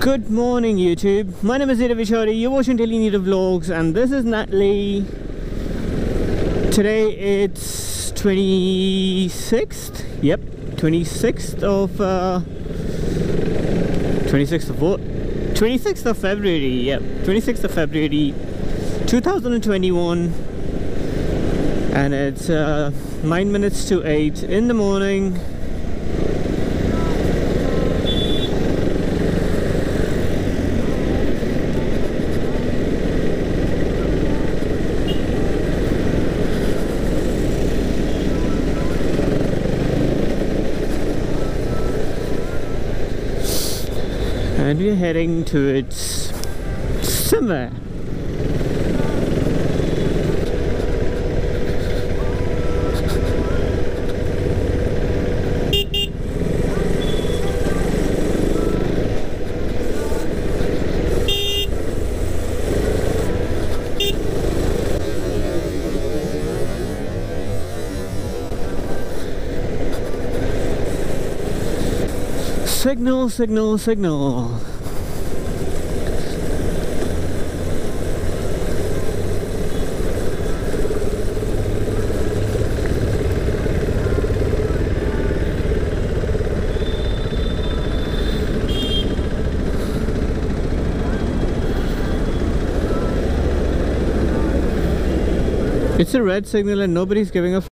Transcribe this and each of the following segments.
Good morning YouTube, my name is Zeta Vishari, you're watching Daily Nita Vlogs and this is Natalie. Today it's 26th, yep, 26th of 26th of what? 26th of February, yep, 26th of February 2021 and it's 9 minutes to 8 in the morning. And we're heading towards somewhere. Signal, signal, signal. It's a red signal and nobody's giving a f***.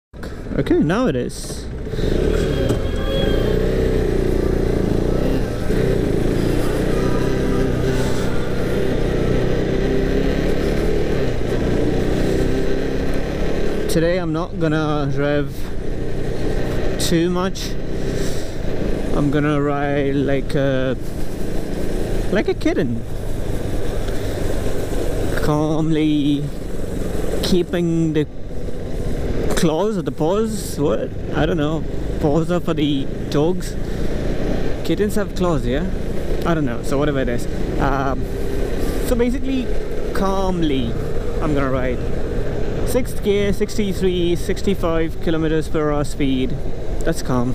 Okay, now it is. Today I'm not gonna rev too much. I'm gonna ride like a kitten, calmly keeping the claws or the paws. What? I don't know. Paws are for the dogs. Kittens have claws, yeah? I don't know. So whatever it is. So basically, calmly, I'm gonna ride. 6th gear, 63, 65 kilometers per hour speed. That's calm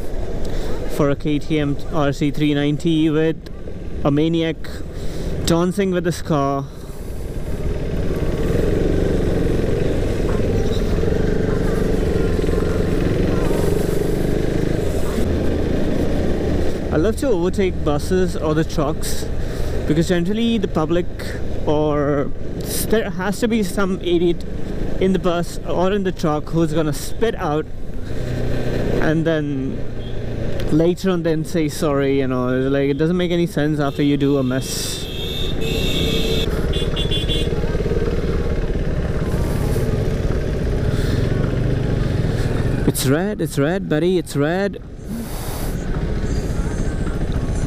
for a KTM RC390 with a maniac dancing with this car. I love to overtake buses or the trucks because generally the public, or there has to be some idiot in the bus or in the truck who's gonna spit out and then later on then say sorry, you know. Like, it doesn't make any sense after you do a mess. It's red buddy, it's red.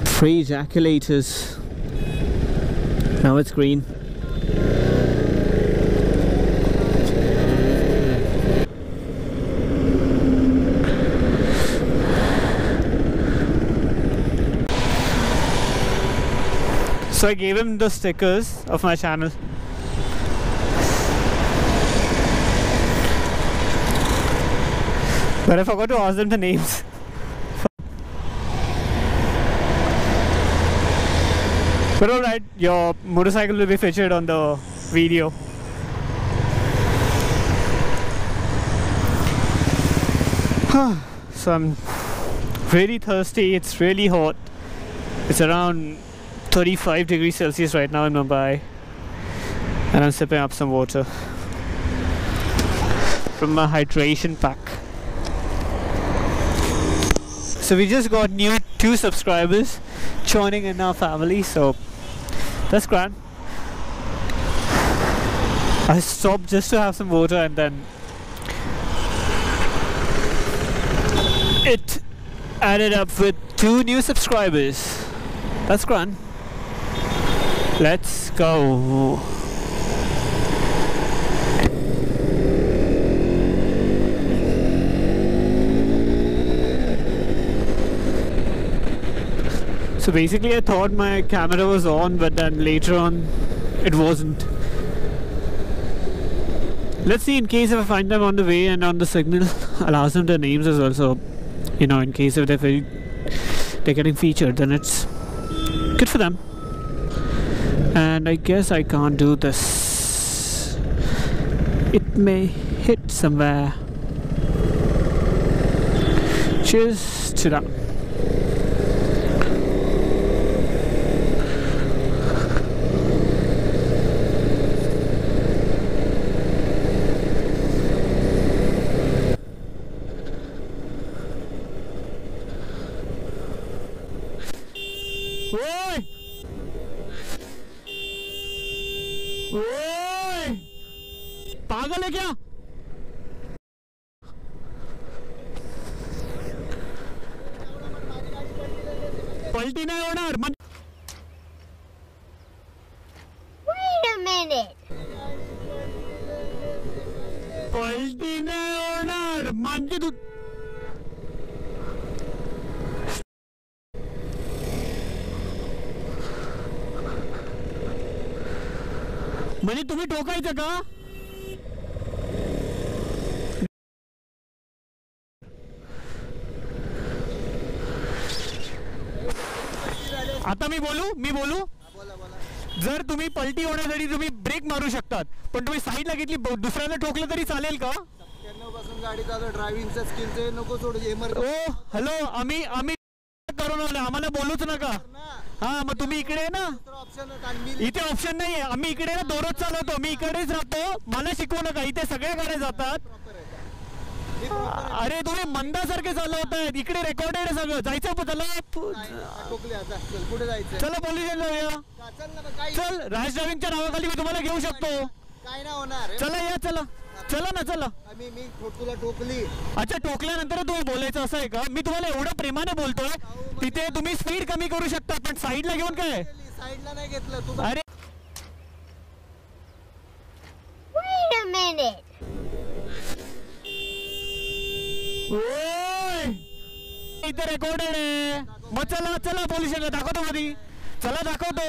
Pre-ejaculators. Now it's green. So I gave him the stickers of my channel. But I forgot to ask them the names. But alright, your motorcycle will be featured on the video. So I'm really thirsty, it's really hot. It's around 35 degrees Celsius right now in Mumbai, and I'm sipping up some water from my hydration pack. So we just got new 2 subscribers joining in our family, so that's grand. I stopped just to have some water and then it added up with 2 new subscribers. That's grand. Let's go. So basically I thought my camera was on, but then later on it wasn't. Let's see, in case if I find them on the way and on the signal, I'll ask them their names as well, so you know, in case if they're getting featured, then it's good for them. And I guess I can't do this. It may hit somewhere. Cheers to that. ओए पागल है क्या? पलटी नहीं होणार. Wait a minute. पलटी नहीं होणार म्हणजे तू म्हणजे तुम्ही टोकायचं का? आता मी बोलू जर तुम्ही पलटी होण्यासाठी तुम्ही ब्रेक मारू शकतात पण तुम्ही साईडला घेतली दुसऱ्याला ठोकलं तरी चालेल का? 97 पासून गाडी चालू ड्रायव्हिंगचं स्किल ते नको सोडू. ओ हॅलो आम्ही करून आलो आम्हाला बोलूच नका. हा मग तुम्ही इकडे आहे ना. इथे ऑप्शन नाहीये. आम्ही इकडे ना दररोज चालवतो. मी इकडेच राहतो. मला शिकवू नका. इथे सगळे गाड्या जातात. अरे तुम्ही मंदासारखे चालवतायत. इकडे रेकॉर्डेड आहे सगळं. जायचं चला कुठे जायचं चला पोलीस स्टेशन जाऊया. चल रॅश ड्रायव्हिंगच्या नावाखाली मी तुम्हाला घेऊ शकतो. काय नाही होणार. चला या चला ना चला. मी तुला टोकली. अच्छा टोकल्यानंतर तुम्ही बोलायचं असं आहे का? मी तुम्हाला एवढं प्रेमाने बोलतोय. तिथे तुम्ही स्पीड कमी करू शकता पण साईडला घेऊन काय? साईडला नाही घेतलं तू. अरे Wait a minute. इथे रेकॉर्डेड आहे. मग चला पोलीस स्टेशनला दाखवतो मध्ये. चला दाखवतो.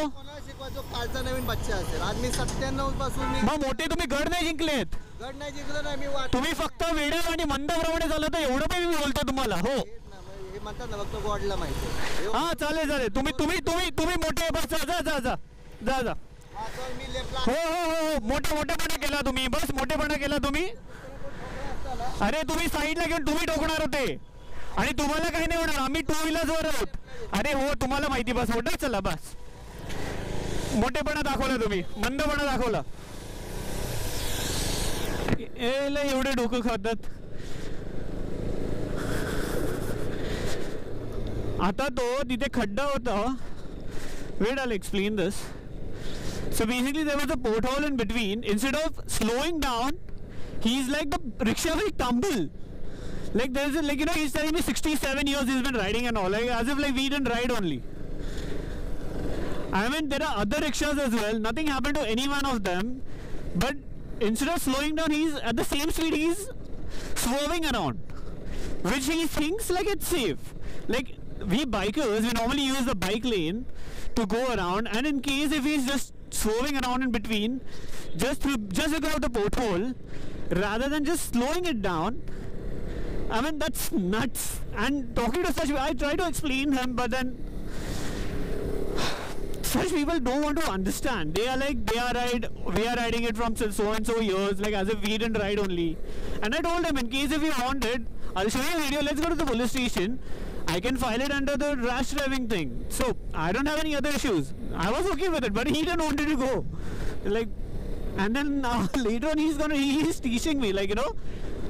शिकवायचो कालचा नवीन बच्चा असेल. आज मी 97 पासून मग मोठे तुम्ही गड नाही जिंकलेत. गड नाही जिंकलो नाही मी. तुम्ही फक्त वेड्या आणि मंदाप्रमाणे चालवता एवढं पण मी बोलतो तुम्हाला. हो हे म्हणतात ना फक्त गॉडला माहिती. हा चालेल तुम्ही मोठे बस जा मी लेफ्टला. हो मोठेपणा केला तुम्ही. बस मोठेपणा केला तुम्ही. अरे तुम्ही साईडला घेऊन तुम्ही ठोकणार होते आणि तुम्हाला काही नाही होणार. आम्ही 2 व्हीलर्सवर आहोत. अरे हो तुम्हाला माहिती. बस होतं चला बस. मोठेपणा दाखवला तुम्ही. मंदपणा दाखवला. एवढे डोकं खातात. आता तो तिथे खड्डा होता. Wait I'll explain this. So basically there was a porthole in between. Instead of slowing down, he's like the rickshaw will tumble. Like there's a, like you know he's telling me 67 years he's been riding and all, like as if like we didn't ride only. I mean there are other rickshaws as well. Nothing happened to any one of them. But instead of slowing down, he's at the same speed he's swerving around, which he thinks like it's safe. Like we bikers, we normally use the bike lane to go around, and in case if he's just swerving around in between, just look out the porthole, rather than just slowing it down. I mean that's nuts. And talking to such, I try to explain him, but then such people don't want to understand. They are like, we are riding it from so and so years, like as if we didn't ride only. And I told him, in case if you want it, I'll show you a video. Let's go to the police station. I can file it under the rash driving thing. So I don't have any other issues. I was okay with it, but he didn't want it to go. Like, and then later on he's teaching me, like, you know,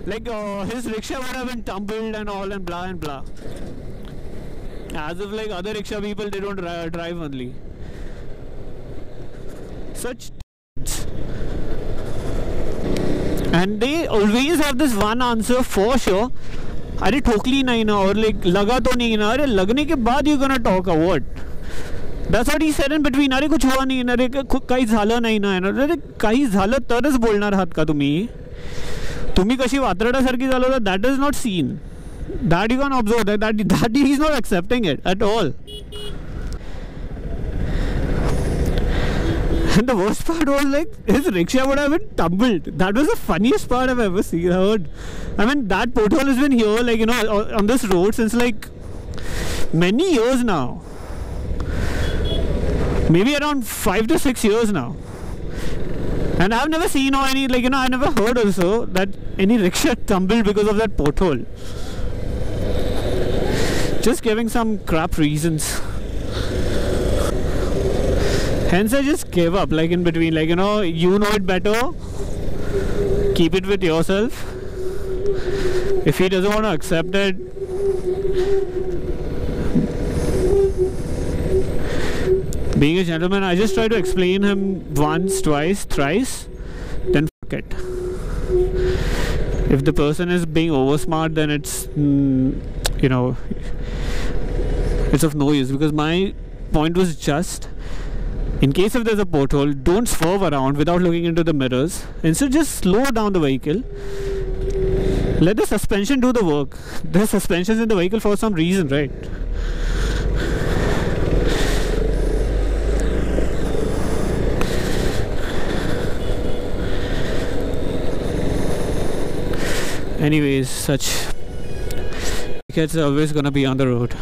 like his rickshaw would have been tumbled and all and blah and blah. As if like other rickshaw people, they don't drive only. Such and they always have this one answer for sure. अरे ठोकली नहीं ना और like लगा तो नहीं ना. अरे लगने के बाद you gonna talk a what? That's what he said in between. अरे कुछ हुआ नहीं ना. अरे काही झालं नाही ना. अरे काही झालं तरच बोलणार आहात का तुम्ही? तुम्ही कशी वात्रडासारखी चालवता, that is not seen. That you can observe. That he is not accepting it at all. And the worst part was like his rickshaw would have been tumbled. That was the funniest part I've ever heard. I mean that porthole has been here, like, you know, on this road since like many years now. maybe around 5 to 6 years now. And I've never seen or any, like, I never heard also that any rickshaw tumbled because of that pothole. Just giving some crap reasons. Hence I just gave up, like, in between, like, you know it better, keep it with yourself. If he doesn't want to accept it, being a gentleman, I just try to explain him once, twice, thrice, then fuck it. If the person is being over smart, then it's it's of no use, because my point was just, in case if there's a pothole, don't swerve around without looking into the mirrors. Instead, just slow down the vehicle. Let the suspension do the work. There's suspensions in the vehicle for some reason, right? Anyways, such kids are always gonna be on the road.